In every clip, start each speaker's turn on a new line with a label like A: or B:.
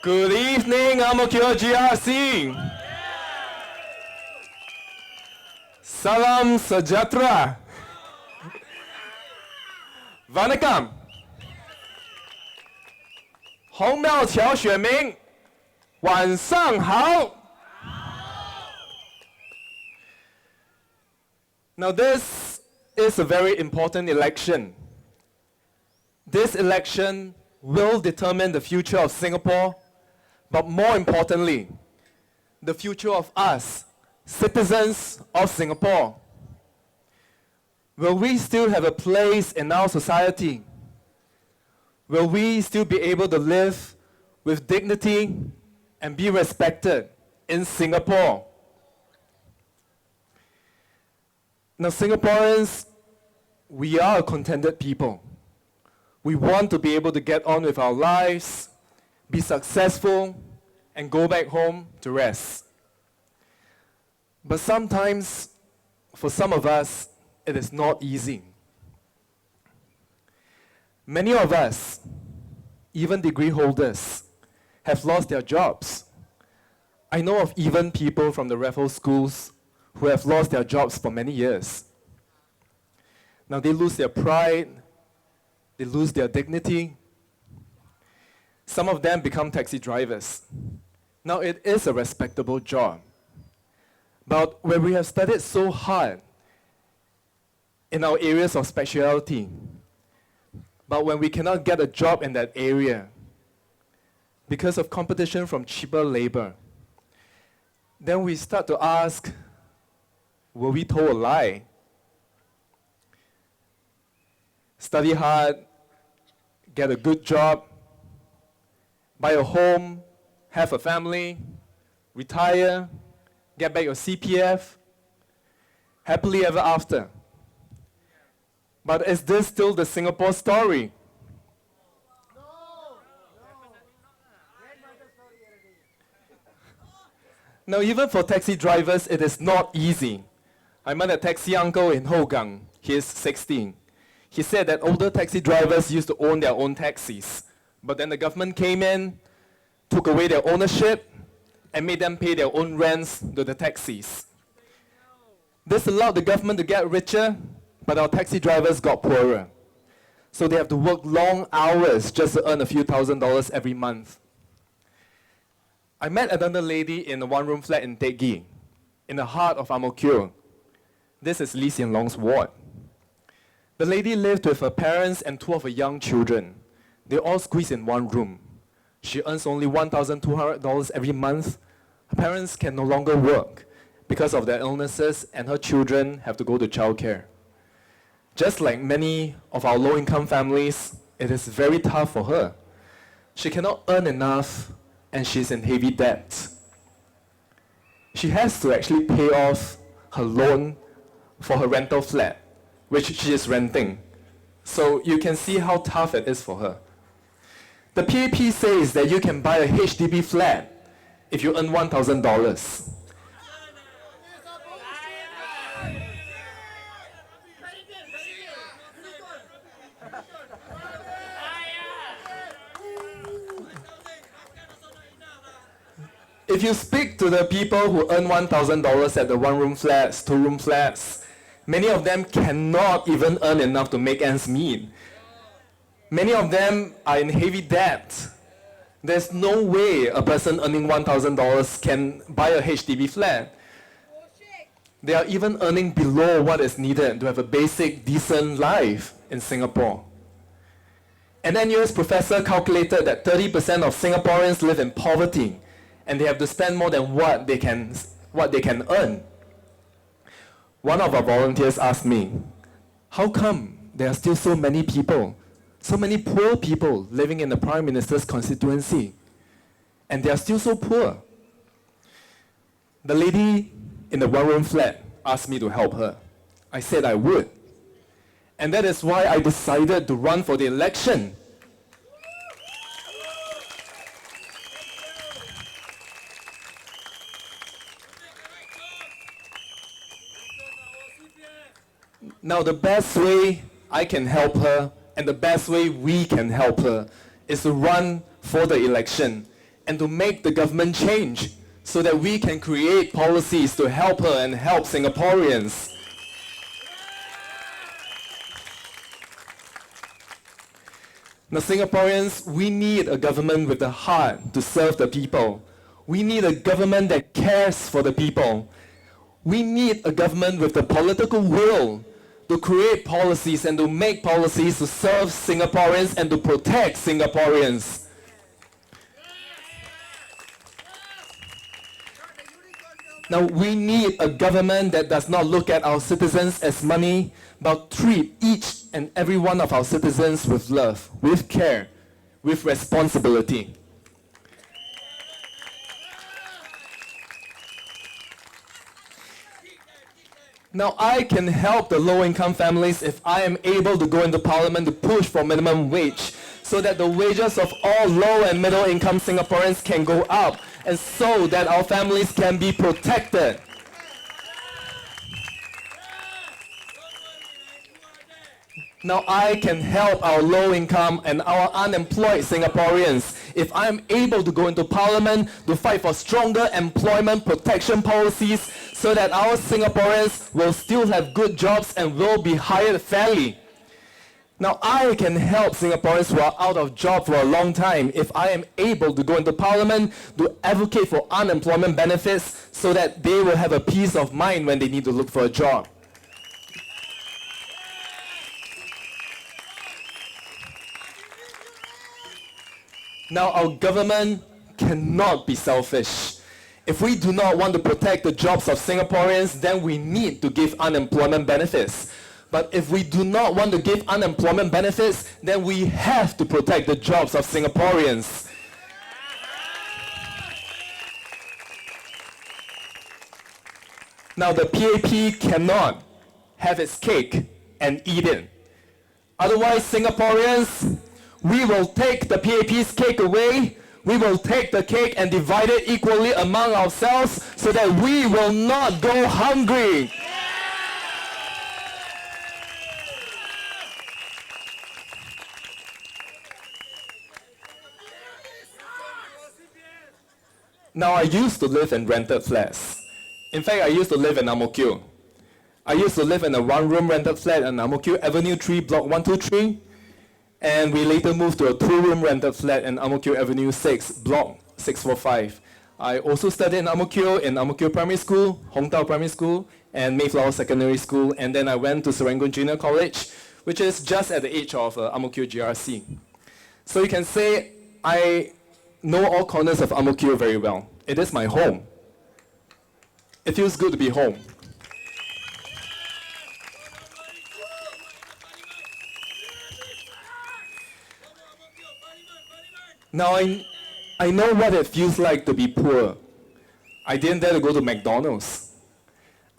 A: Good evening, Amokyo GRC. Salam sejahtera. Vanakkam. 红庙桥选民，晚上好。Now this is a very important election. This election will determine the future of Singapore, but more importantly, the future of us, citizens of Singapore. Will we still have a place in our society? Will we still be able to live with dignity and be respected in Singapore? Now, Singaporeans, we are a contented people. We want to be able to get on with our lives, be successful, and go back home to rest. But sometimes, for some of us, it is not easy. Many of us, even degree holders, have lost their jobs. I know of even people from the Raffles schools who have lost their jobs for many years. Now they lose their pride, they lose their dignity. Some of them become taxi drivers. Now it is a respectable job. But when we have studied so hard in our areas of specialty, but when we cannot get a job in that area because of competition from cheaper labor, then we start to ask, were we told a lie? Study hard, get a good job, buy a home, have a family, retire, get back your CPF, happily ever after. But is this still the Singapore story? Now, even for taxi drivers, it is not easy. I met a taxi uncle in Hougang. He is 16. He said that older taxi drivers used to own their own taxis. But then the government came in, took away their ownership, and made them pay their own rents to the taxis. This allowed the government to get richer, but our taxi drivers got poorer. So they have to work long hours just to earn a few $1,000s every month. I met another lady in a one-room flat in Teck Ghee, in the heart of Ang Mo Kio. This is Lee Hsien Long's ward. The lady lived with her parents and two of her young children. They all squeezed in one room. She earns only $1,200 every month. Her parents can no longer work because of their illnesses, and her children have to go to childcare. Just like many of our low-income families, it is very tough for her. She cannot earn enough, and she's in heavy debt. She has to actually pay off her loan for her rental flat, which she is renting. So you can see how tough it is for her. The PAP says that you can buy a HDB flat if you earn $1,000. If you speak to the people who earn $1,000 at the one-room flats, two-room flats, many of them cannot even earn enough to make ends meet. Many of them are in heavy debt. There's no way a person earning $1,000 can buy a HDB flat. They are even earning below what is needed to have a basic, decent life in Singapore. An NUS professor calculated that 30% of Singaporeans live in poverty, and they have to spend more than what they can earn. One of our volunteers asked me, how come there are still so many people, so many poor people living in the Prime Minister's constituency, and they are still so poor? The lady in the one-room flat asked me to help her. I said I would. And that is why I decided to run for the election. Now, the best way I can help her, and the best way we can help her, is to run for the election and to make the government change so that we can create policies to help her and help Singaporeans. Now, Singaporeans, we need a government with the heart to serve the people. We need a government that cares for the people. We need a government with the political will to create policies and to make policies to serve Singaporeans and to protect Singaporeans. Now, we need a government that does not look at our citizens as money, but treat each and every one of our citizens with love, with care, with responsibility. Now, I can help the low-income families if I am able to go into Parliament to push for minimum wage so that the wages of all low and middle-income Singaporeans can go up and so that our families can be protected. Now, I can help our low-income and our unemployed Singaporeans if I'm able to go into Parliament to fight for stronger employment protection policies so that our Singaporeans will still have good jobs and will be hired fairly. Now, I can help Singaporeans who are out of job for a long time if I am able to go into Parliament to advocate for unemployment benefits so that they will have a peace of mind when they need to look for a job. Now, our government cannot be selfish. If we do not want to protect the jobs of Singaporeans, then we need to give unemployment benefits. But if we do not want to give unemployment benefits, then we have to protect the jobs of Singaporeans. Now, the PAP cannot have its cake and eat it. Otherwise, Singaporeans, we will take the PAP's cake away, we will take the cake and divide it equally among ourselves so that we will not go hungry. Now, I used to live in rented flats. In fact, I used to live in Ang Mo Kio. I used to live in a one-room rented flat in Ang Mo Kio Avenue 3, Block 123. And we later moved to a two-room rented flat in Ang Mo Kio Avenue 6, Block 645. I also studied in Ang Mo Kio Primary School, Hong Tao Primary School, and Mayflower Secondary School. And then I went to Serangoon Junior College, which is just at the edge of Ang Mo Kio GRC. So you can say I know all corners of Ang Mo Kio very well. It is my home. It feels good to be home. Now, I know what it feels like to be poor. I didn't dare to go to McDonald's.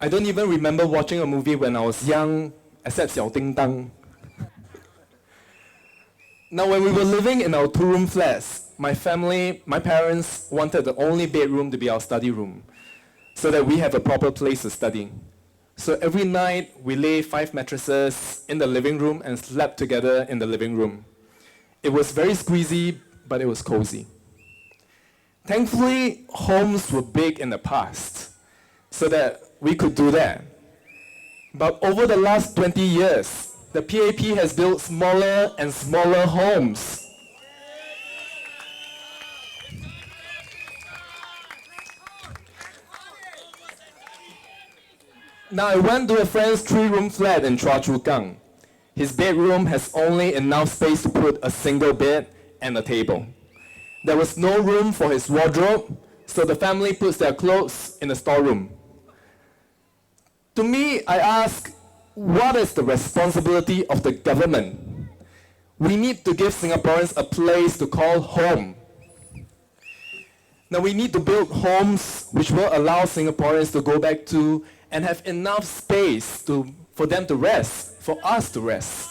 A: I don't even remember watching a movie when I was young, except Xiao Ding Dang. Now, when we were living in our two-room flats, my parents wanted the only bedroom to be our study room, so that we have a proper place to study. So every night, we lay 5 mattresses in the living room and slept together in the living room. It was very squeezy, but it was cozy. Thankfully, homes were big in the past, so that we could do that. But over the last 20 years, the PAP has built smaller and smaller homes. Now, I went to a friend's 3-room flat in Choa Chu Kang. His bedroom has only enough space to put a single bed and a table. There was no room for his wardrobe, so the family puts their clothes in the storeroom. To me, I ask, what is the responsibility of the government? We need to give Singaporeans a place to call home. Now, we need to build homes which will allow Singaporeans to go back to and have enough space for them to rest, for us to rest.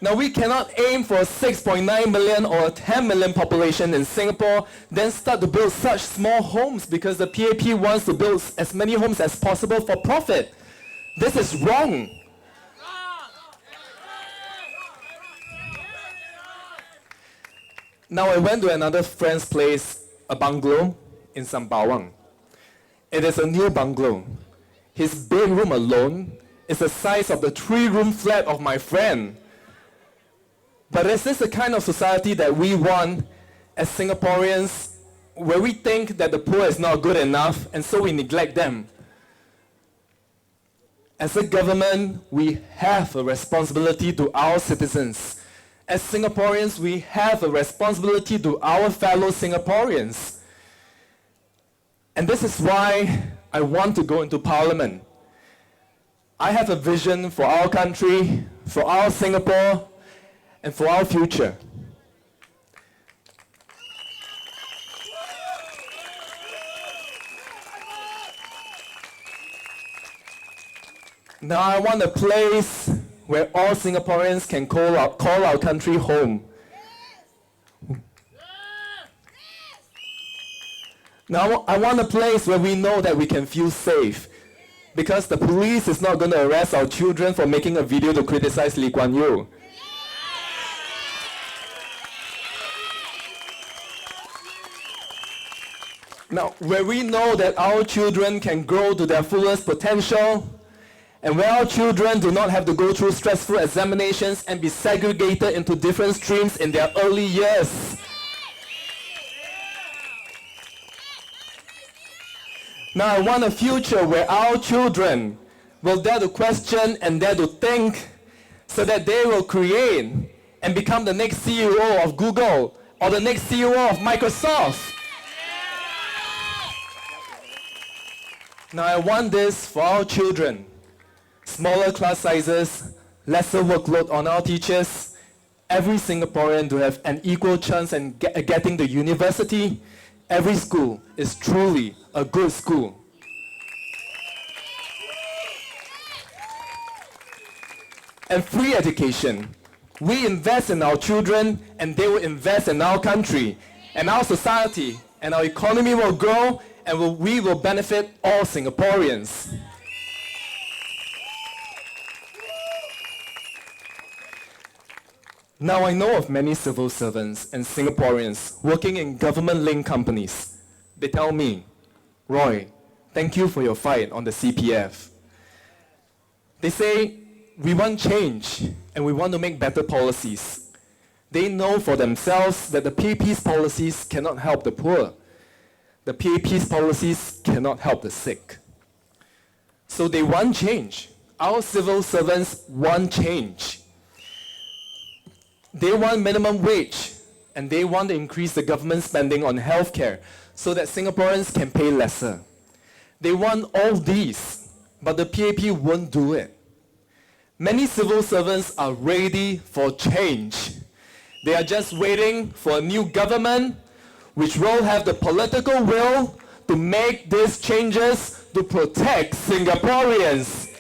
A: Now, we cannot aim for a 6.9 million or a 10 million population in Singapore, then start to build such small homes because the PAP wants to build as many homes as possible for profit. This is wrong. Now I went to another friend's place, a bungalow in Sep-Buangkok. It is a new bungalow. His bedroom alone is the size of the 3-room flat of my friend. But is this the kind of society that we want as Singaporeans, where we think that the poor is not good enough and so we neglect them? As a government, we have a responsibility to our citizens. As Singaporeans, we have a responsibility to our fellow Singaporeans. And this is why I want to go into Parliament. I have a vision for our country, for our Singapore, and for our future. Now I want a place where all Singaporeans can call our country home. Now I want a place where we know that we can feel safe, because the police is not going to arrest our children for making a video to criticize Lee Kuan Yew. Now, where we know that our children can grow to their fullest potential, and where our children do not have to go through stressful examinations and be segregated into different streams in their early years. Now I want a future where our children will dare to question and dare to think, so that they will create and become the next CEO of Google or the next CEO of Microsoft. Now I want this for our children. Smaller class sizes, lesser workload on our teachers, every Singaporean to have an equal chance in getting to university. Every school is truly a good school. And free education. We invest in our children and they will invest in our country and our society, and our economy will grow and we will benefit all Singaporeans. Now I know of many civil servants and Singaporeans working in government-linked companies. They tell me, Roy, thank you for your fight on the CPF. They say, we want change and we want to make better policies. They know for themselves that the PAP's policies cannot help the poor. The PAP's policies cannot help the sick. So they want change. Our civil servants want change. They want minimum wage, and they want to increase the government spending on healthcare so that Singaporeans can pay lesser. They want all these, but the PAP won't do it. Many civil servants are ready for change. They are just waiting for a new government which will have the political will to make these changes to protect Singaporeans.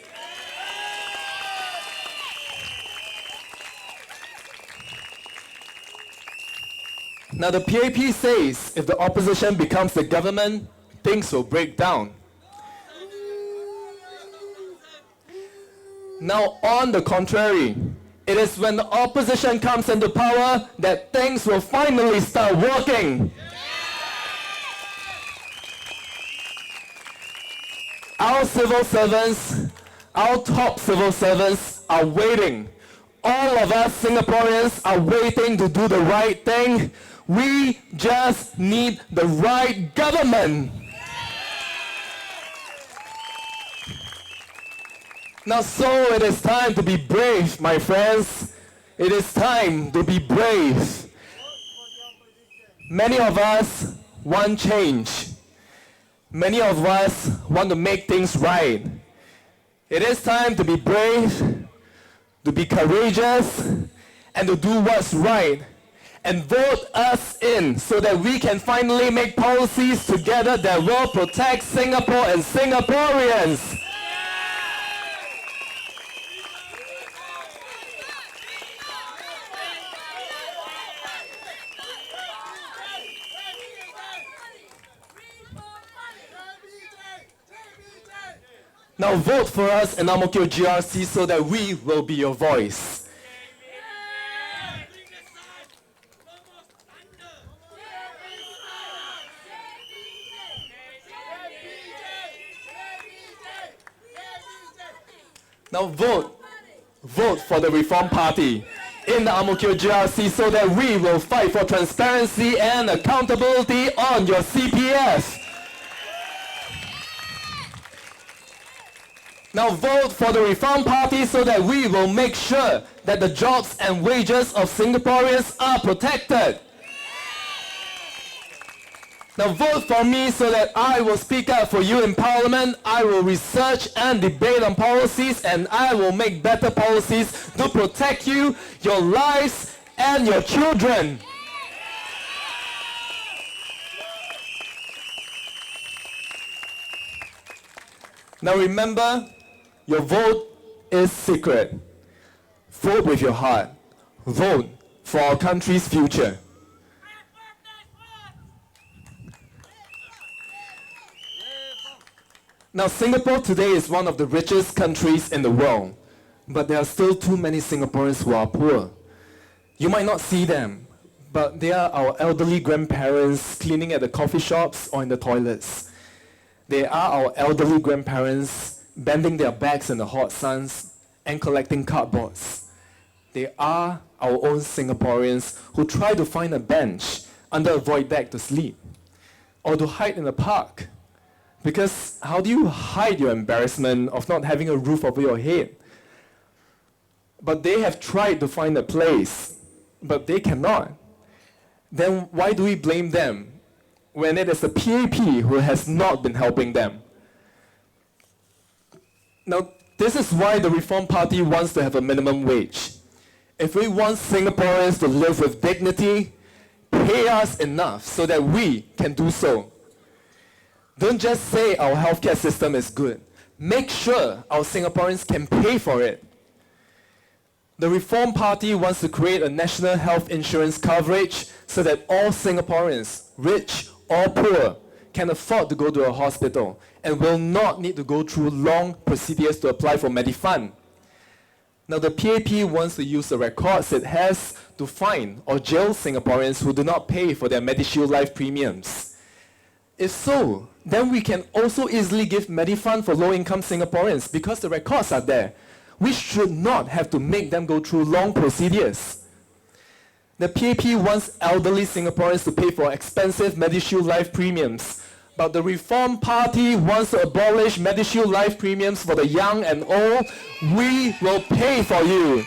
A: Now the PAP says if the opposition becomes the government, things will break down. Now on the contrary, it is when the opposition comes into power that things will finally start working. Our civil servants, our top civil servants are waiting. All of us Singaporeans are waiting to do the right thing. We just need the right government. Now, so it is time to be brave, my friends. It is time to be brave. Many of us want change. Many of us want to make things right. It is time to be brave, to be courageous, and to do what's right. And vote us in so that we can finally make policies together that will protect Singapore and Singaporeans. Now vote for us in Ang-Mo-Kio GRC so that we will be your voice. Now vote for the Reform Party in the Ang-Mo-Kio GRC so that we will fight for transparency and accountability on your CPF. Now vote for the Reform Party so that we will make sure that the jobs and wages of Singaporeans are protected. Now vote for me so that I will speak up for you in Parliament. I will research and debate on policies, and I will make better policies to protect you, your lives, and your children. Now remember, your vote is secret. Vote with your heart. Vote for our country's future. Now, Singapore today is one of the richest countries in the world, but there are still too many Singaporeans who are poor. You might not see them, but they are our elderly grandparents cleaning at the coffee shops or in the toilets. They are our elderly grandparents bending their backs in the hot suns and collecting cardboards. They are our own Singaporeans who try to find a bench under a void deck to sleep or to hide in a park. Because how do you hide your embarrassment of not having a roof over your head? But they have tried to find a place, but they cannot. Then why do we blame them when it is the PAP who has not been helping them? Now, this is why the Reform Party wants to have a minimum wage. If we want Singaporeans to live with dignity, pay us enough so that we can do so. Don't just say our healthcare system is good. Make sure our Singaporeans can pay for it. The Reform Party wants to create a national health insurance coverage so that all Singaporeans, rich or poor, can afford to go to a hospital and will not need to go through long procedures to apply for Medifund. Now the PAP wants to use the records it has to fine or jail Singaporeans who do not pay for their MediShield Life premiums. If so, then we can also easily give Medifund for low-income Singaporeans because the records are there. We should not have to make them go through long procedures. The PAP wants elderly Singaporeans to pay for expensive MediShield Life premiums, but the Reform Party wants to abolish MediShield Life premiums for the young and old. We will pay for you.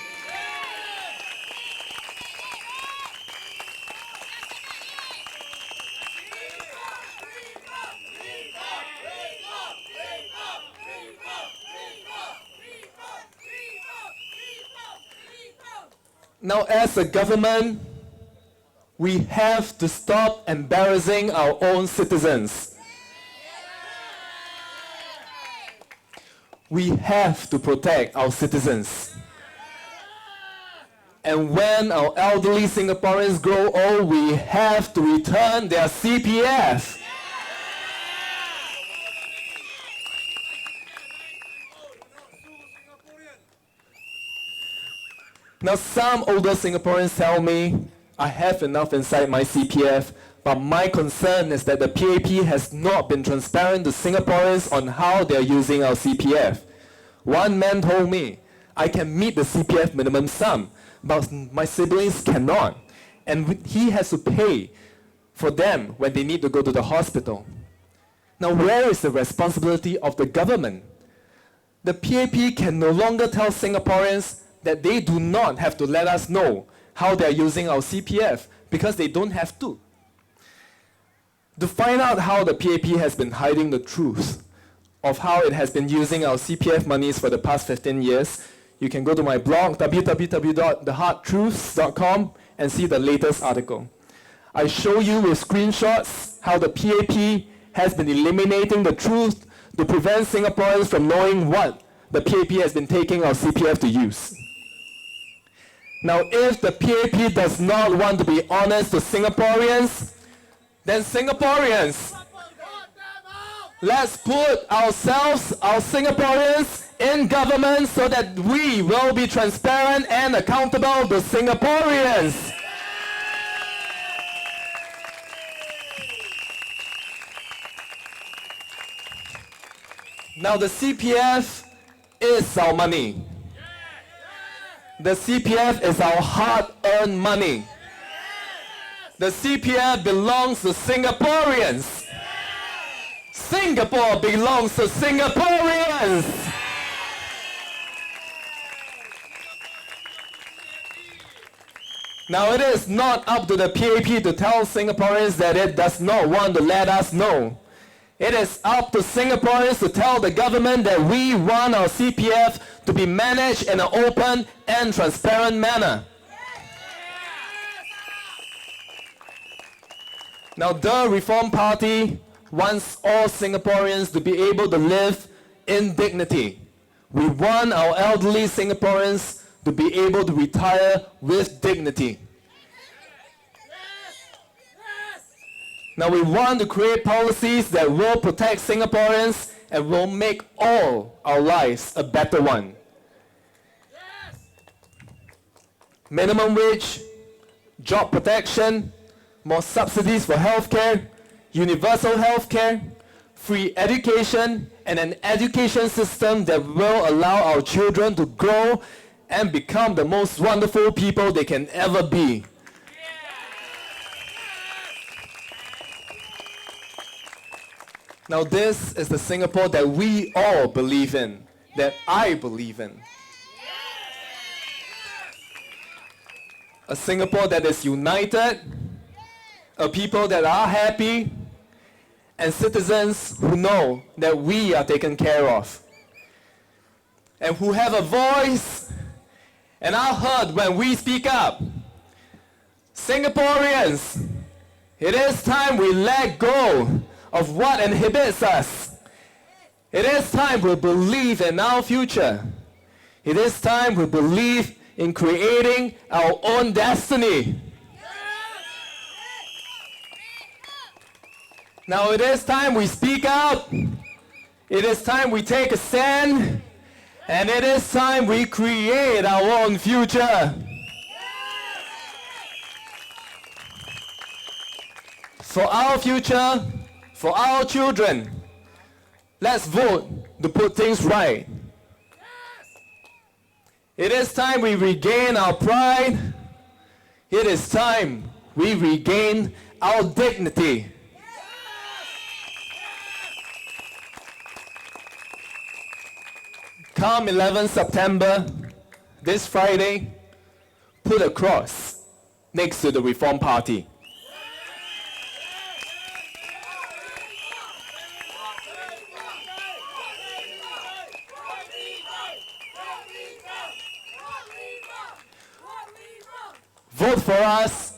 A: Now, as a government, we have to stop embarrassing our own citizens. We have to protect our citizens. And when our elderly Singaporeans grow old, we have to return their CPF. Now, some older Singaporeans tell me, I have enough inside my CPF, but my concern is that the PAP has not been transparent to Singaporeans on how they are using our CPF. One man told me, I can meet the CPF minimum sum, but my siblings cannot, and he has to pay for them when they need to go to the hospital. Now, where is the responsibility of the government? The PAP can no longer tell Singaporeans that they do not have to let us know how they are using our CPF because they don't have to. To find out how the PAP has been hiding the truth of how it has been using our CPF monies for the past 15 years, you can go to my blog, www.thehardtruths.com, and see the latest article. I show you with screenshots how the PAP has been eliminating the truth to prevent Singaporeans from knowing what the PAP has been taking our CPF to use. Now, if the PAP does not want to be honest to Singaporeans, then Singaporeans, Let's put ourselves, our Singaporeans, in government so that we will be transparent and accountable to Singaporeans. Now the CPF is our money. The CPF is our hard-earned money. The CPF belongs to Singaporeans. Singapore belongs to Singaporeans. Now it is not up to the PAP to tell Singaporeans that it does not want to let us know. It is up to Singaporeans to tell the government that we want our CPF to be managed in an open and transparent manner. Now the Reform Party wants all Singaporeans to be able to live in dignity. We want our elderly Singaporeans to be able to retire with dignity. Now we want to create policies that will protect Singaporeans and will make all our lives a better one. Minimum wage, job protection, more subsidies for healthcare, universal healthcare, free education, and an education system that will allow our children to grow and become the most wonderful people they can ever be. Now this is the Singapore that we all believe in, that I believe in. A Singapore that is united, a people that are happy, and citizens who know that we are taken care of, and who have a voice and are heard when we speak up. Singaporeans, it is time we let go of what inhibits us. It is time we believe in our future. It is time we believe in creating our own destiny. Now it is time we speak out. It is time we take a stand. And it is time we create our own future. For our future, for our children, let's vote to put things right. It is time we regain our pride. It is time we regain our dignity. Come 11 September, this Friday, put a cross next to the Reform Party. Vote for us.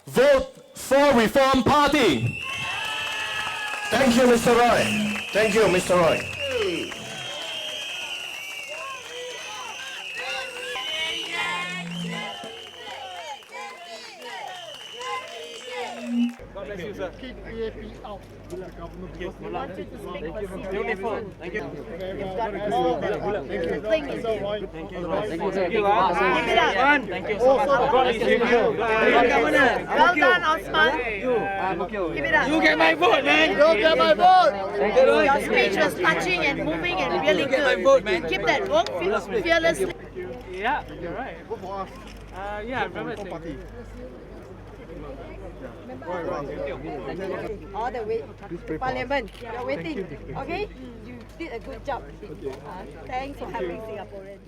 A: Vote for Reform Party.
B: Thank you, Mr. Roy. Thank you, Mr. Roy.
C: God bless you, sir.
D: Keep PAP out. The government.
C: We
D: want you to speak for
C: Beautiful. Thank you.
D: You've got all the thing in you.
C: Thank you.
D: Thank you.
C: Thank you.
D: Keep it up.
C: Thank you so much. God bless you.
D: Well done, Osman. Keep it up.
C: You get my vote, man.
D: You get my vote.
C: Thank you.
D: Your speech was touching and moving and really good. Keep that work fearlessly.
E: Yeah, you're right.
D: Vote for us.
E: Yeah, I remember saying.
D: Party.
F: All the way Parliament. You're waiting. Okay? You did a good job. Thanks for helping Singaporeans.